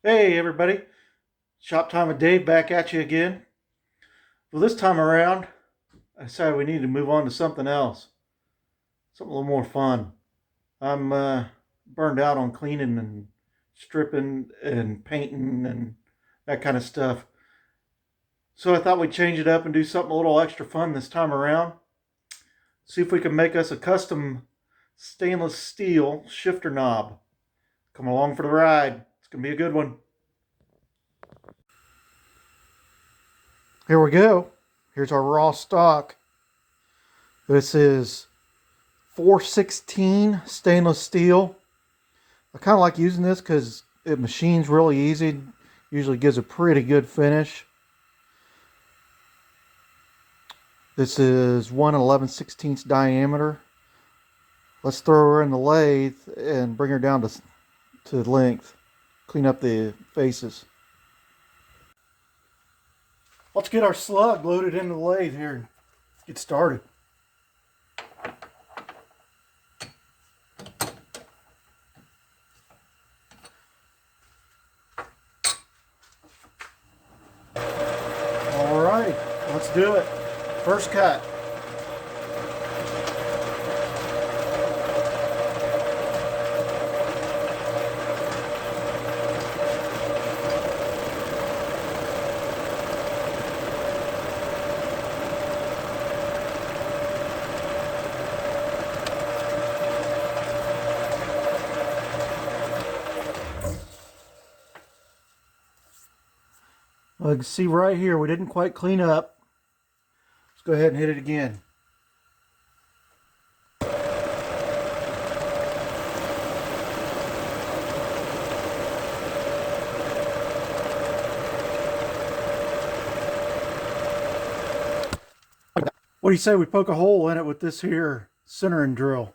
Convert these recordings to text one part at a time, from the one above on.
Hey everybody, Shop Time with Dave back at you again. Well, this time around, I decided we need to move on to something else, something a little more fun. I'm burned out on cleaning and stripping and painting and that kind of stuff. So I thought we'd change it up and do something a little extra fun this time around. See if we can make us a custom stainless steel shifter knob. Come along for the ride. It's going to be a good one. Here we go. Here's our raw stock. This is 416 stainless steel. I kind of like using this because it machines really easy. Usually gives a pretty good finish. This is 1/11/16 diameter. Let's throw her in the lathe and bring her down to length. Clean up the faces. Let's get our slug loaded into the lathe here and get started. All right, let's do it. First cut. Well, you can see right here we didn't quite clean up. Let's go ahead and hit it again. What do you say we poke a hole in it with this here centering drill?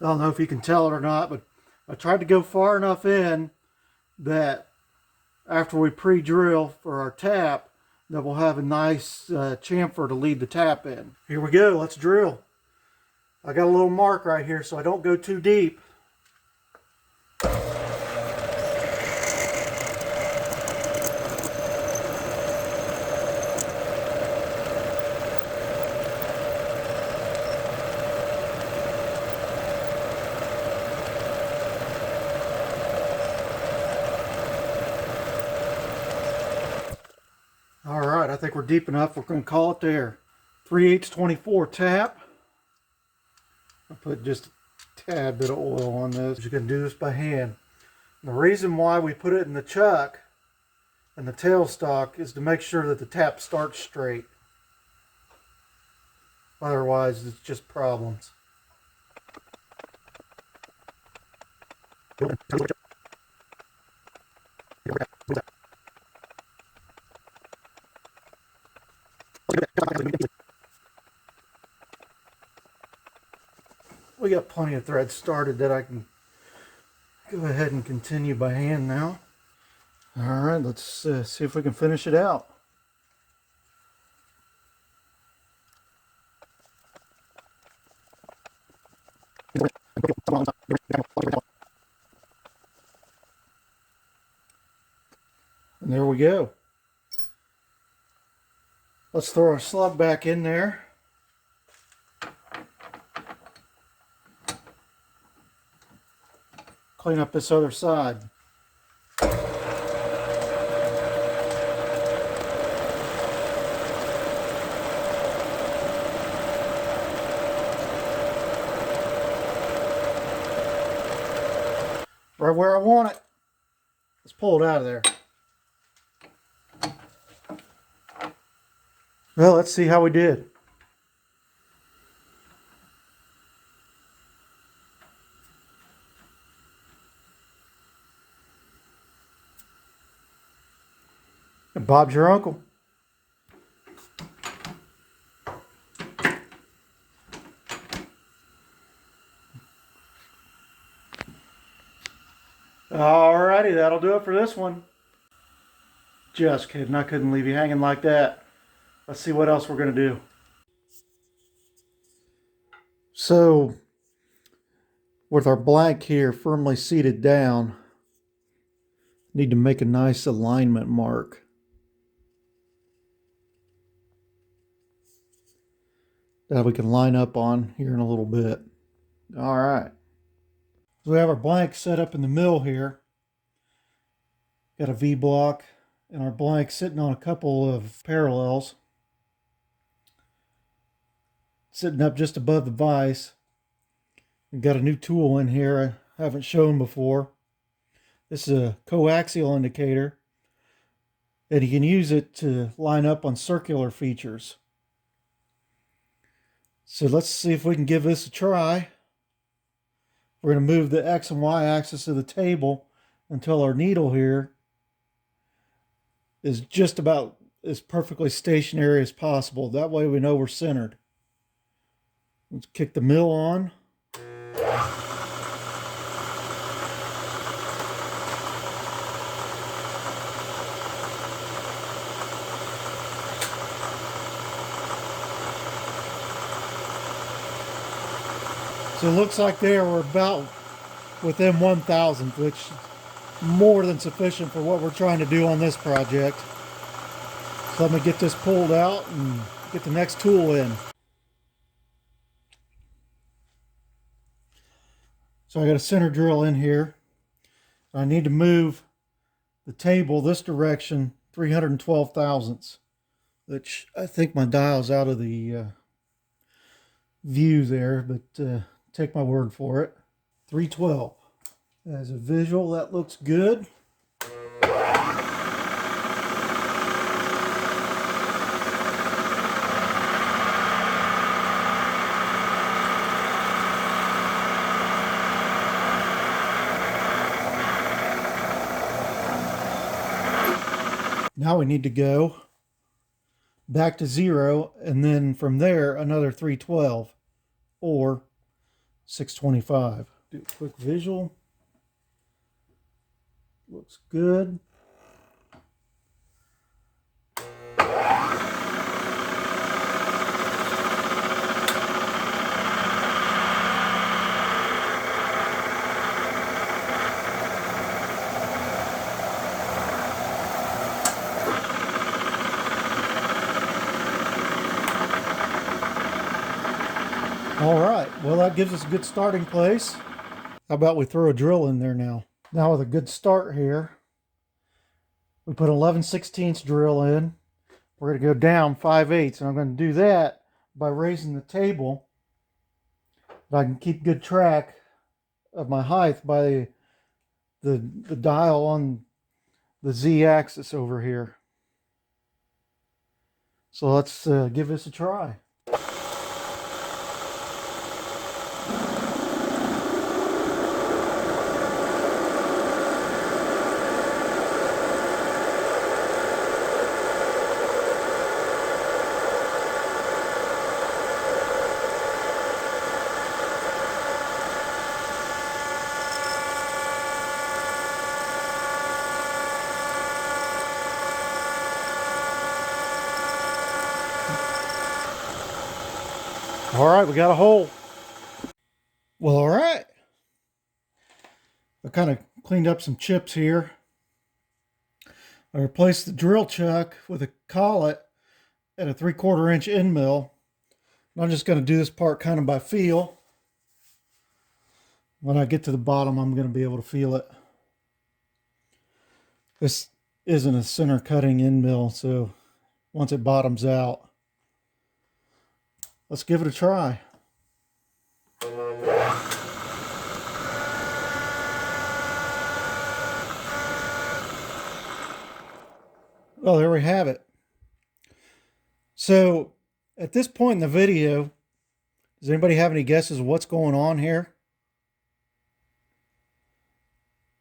I don't know if you can tell it or not, but I tried to go far enough in that after we pre-drill for our tap, that we'll have a nice chamfer to lead the tap in. Here we go, let's drill. I got a little mark right here so I don't go too deep. All right, I think we're deep enough. We're going to call it there. 3/8 24 tap. I'll put just a tad bit of oil on this. You're going to do this by hand. And the reason why we put it in the chuck and the tailstock is to make sure that the tap starts straight. Otherwise, it's just problems. We got plenty of threads started that I can go ahead and continue by hand now. All right, let's see if we can finish it out. And there we go. Let's throw our slug back in there. Clean up this other side. Right where I want it. Let's pull it out of there. Well, let's see how we did. And Bob's your uncle. Alrighty, that'll do it for this one. Just kidding. I couldn't leave you hanging like that. Let's see what else we're going to do. So, with our blank here firmly seated down, need to make a nice alignment mark. That we can line up on here in a little bit. All right. So we have our blank set up in the mill here. Got a V block and our blank sitting on a couple of parallels. Sitting up just above the vise. We've got a new tool in here I haven't shown before. This is a coaxial indicator. And you can use it to line up on circular features. So let's see if we can give this a try. We're going to move the X and Y axis of the table until our needle here is just about as perfectly stationary as possible. That way we know we're centered. Let's kick the mill on. So it looks like there we're about within 1/1000th, which is more than sufficient for what we're trying to do on this project. So let me get this pulled out and get the next tool in. So I got a center drill in here. I need to move the table this direction 312 thousandths, which I think my dial's out of the view there, but take my word for it. 312. As a visual, that looks good. Now we need to go back to 0, and then from there another 312 or 625. Do a quick visual. Looks good. All right, well, that gives us a good starting place. How about we throw a drill in there now? Now with a good start here, we put 11/16 drill in. We're going to go down 5/8, and I'm going to do that by raising the table. I can keep good track of my height by the dial on the Z axis over here. So let's give this a try. All right, we got a hole. Well, all right. I kind of cleaned up some chips here. I replaced the drill chuck with a collet at a 3/4 inch end mill. I'm just going to do this part kind of by feel. When I get to the bottom, I'm going to be able to feel it. This isn't a center cutting end mill, so once it bottoms out, let's give it a try. Well, there we have it. So at this point in the video, does anybody have any guesses of what's going on here?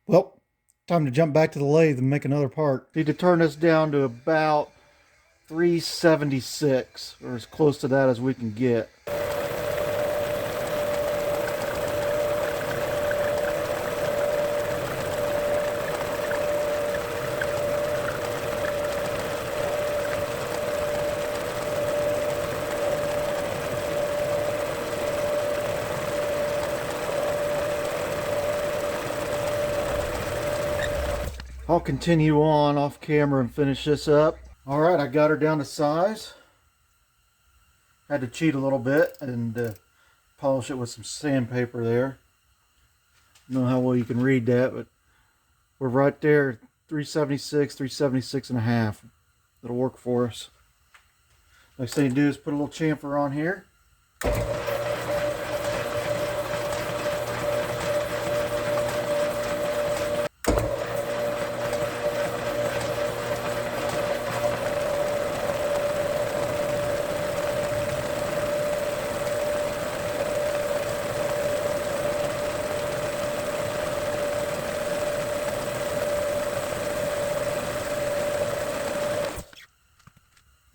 Well, time to jump back to the lathe and make another part. Need to turn this down to about 376, or as close to that as we can get. I'll continue on off camera and finish this up. All right, I got her down to size. Had to cheat a little bit and polish it with some sandpaper there. I don't know how well you can read that, but we're right there, 376 and a half. It'll work for us. Next thing you do is put a little chamfer on here.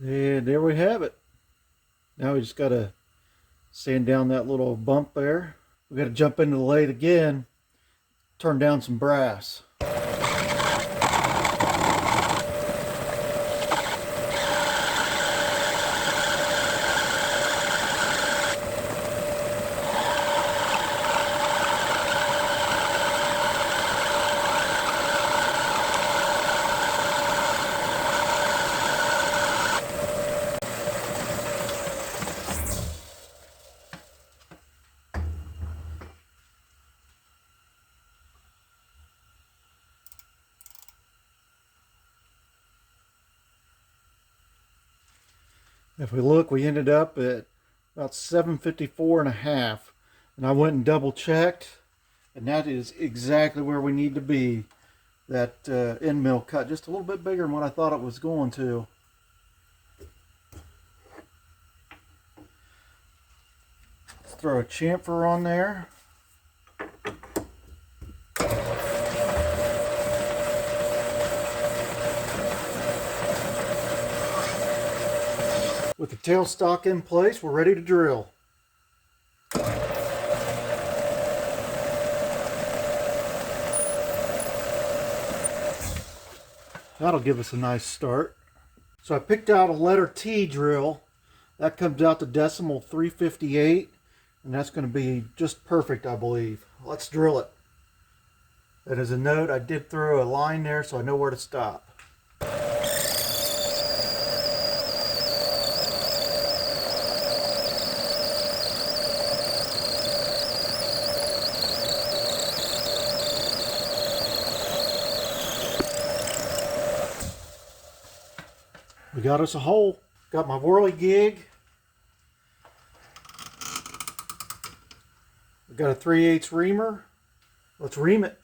And there we have it. Now we just got to sand down that little bump there. We got to jump into the lathe again, turn down some brass. If we look, we ended up at about 754 and a half. And I went and double checked, and that is exactly where we need to be. That end mill cut just a little bit bigger than what I thought it was going to. Let's throw a chamfer on there. With the tailstock in place, we're ready to drill. That'll give us a nice start. So I picked out a letter T drill. That comes out to decimal 358, and that's going to be just perfect, I believe. Let's drill it. And as a note, I did throw a line there so I know where to stop. We got us a hole. Got my whirligig. We got a 3/8 reamer. Let's ream it.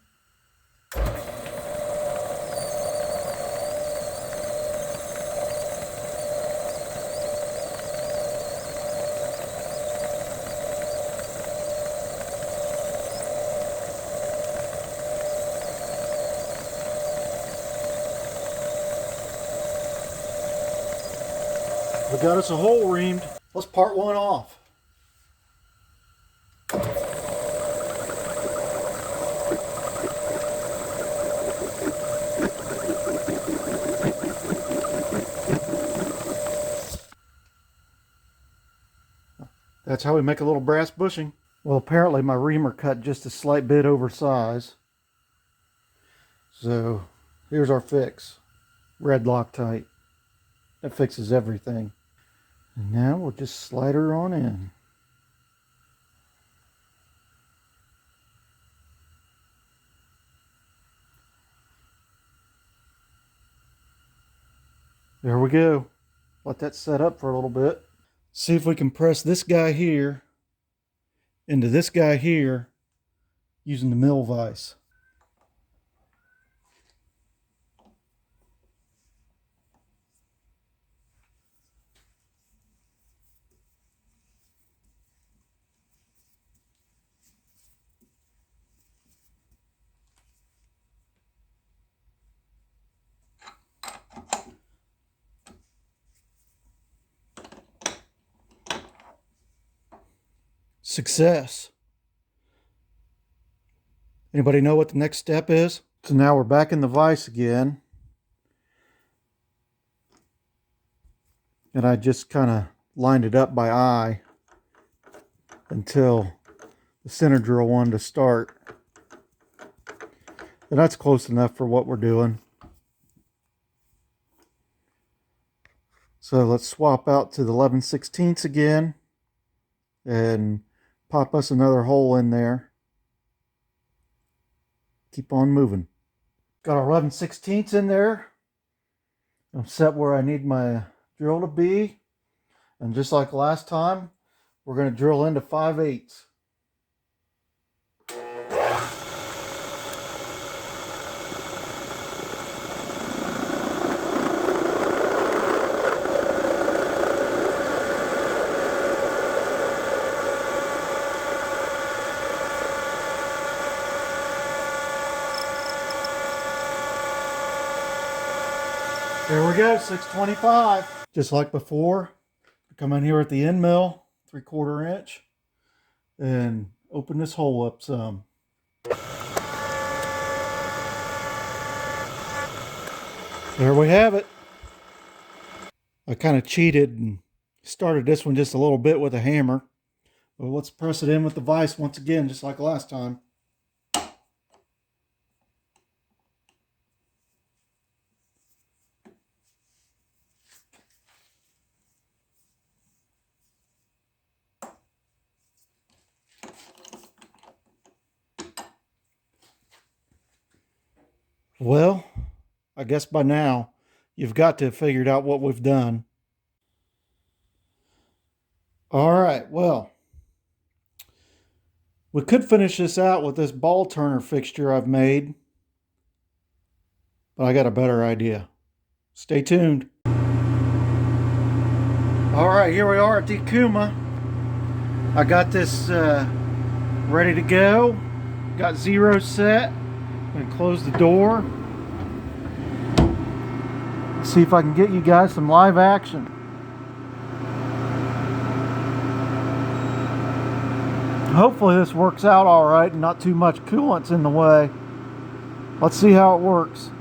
We got us a hole reamed. Let's part one off. That's how we make a little brass bushing. Well, apparently my reamer cut just a slight bit over size. So here's our fix. Red Loctite. That fixes everything. And now we'll just slide her on in. There we go. Let that set up for a little bit. See if we can press this guy here into this guy here using the mill vise. Success. Anybody know what the next step is? So now we're back in the vise again. And I just kind of lined it up by eye until the center drill wanted to start. And that's close enough for what we're doing. So let's swap out to the 11/16 again and pop us another hole in there. Keep on moving. Got our 11/16 in there. I'm set where I need my drill to be. And just like last time, we're going to drill into 5/8. There we go, 625. Just like before, come in here at the end mill, 3/4 inch, and open this hole up some. There we have it. I kind of cheated and started this one just a little bit with a hammer. But let's press it in with the vise once again, just like last time. Well, I guess by now you've got to have figured out what we've done. All right, well, we could finish this out with this ball turner fixture I've made, but I got a better idea. Stay tuned. All right, here we are at the Kuma. I got this ready to go. Got 0 set. I'm gonna close the door. See if I can get you guys some live action. Hopefully this works out all right and not too much coolant's in the way. Let's see how it works.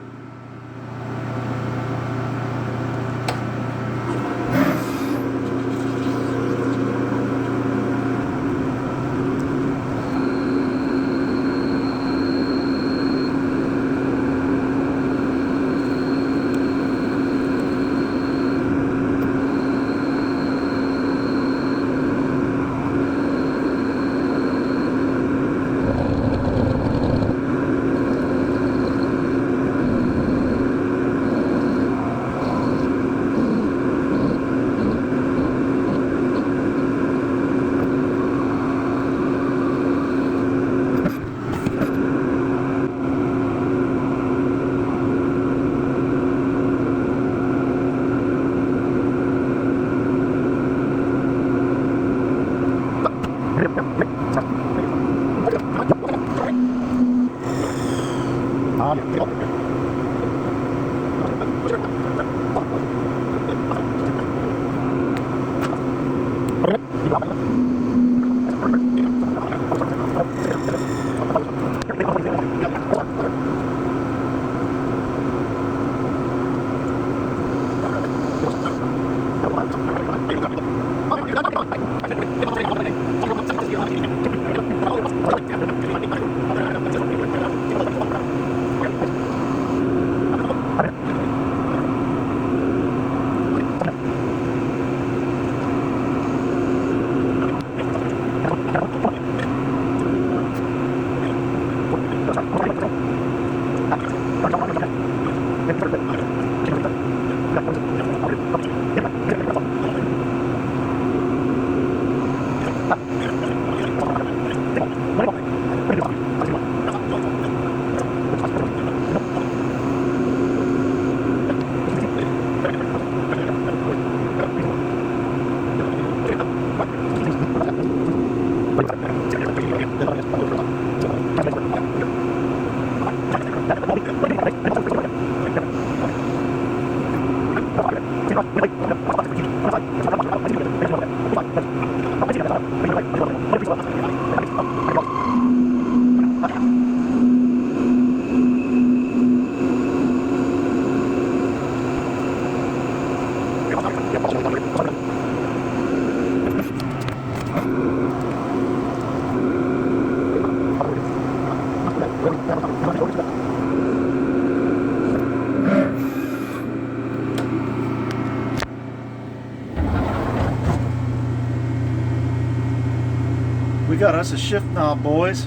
got us a shift knob, boys.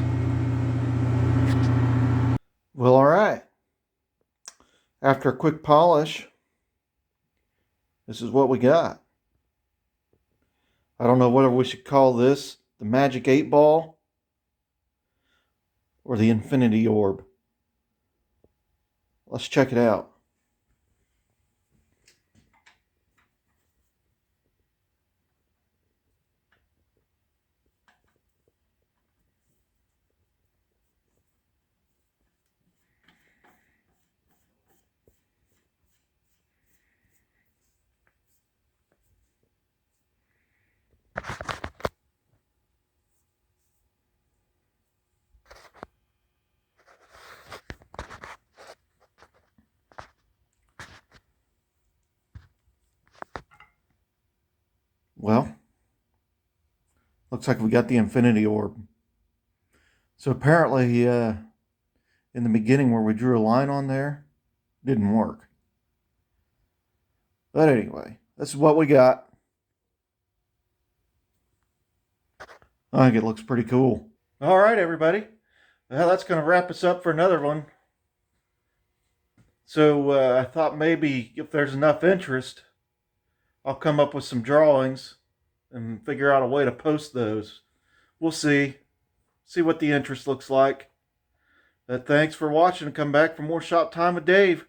Well, all right. After a quick polish, this is what we got. I don't know whether we should call this the Magic 8 Ball or the Infinity Orb. Let's check it out. Well, looks like we got the Infinity Orb. So apparently, in the beginning where we drew a line on there, didn't work. But anyway, this is what we got. I think it looks pretty cool. All right, everybody. Well, that's going to wrap us up for another one. So I thought maybe if there's enough interest, I'll come up with some drawings and figure out a way to post those. We'll see. See what the interest looks like. Thanks for watching. Come back for more Shop Time with Dave.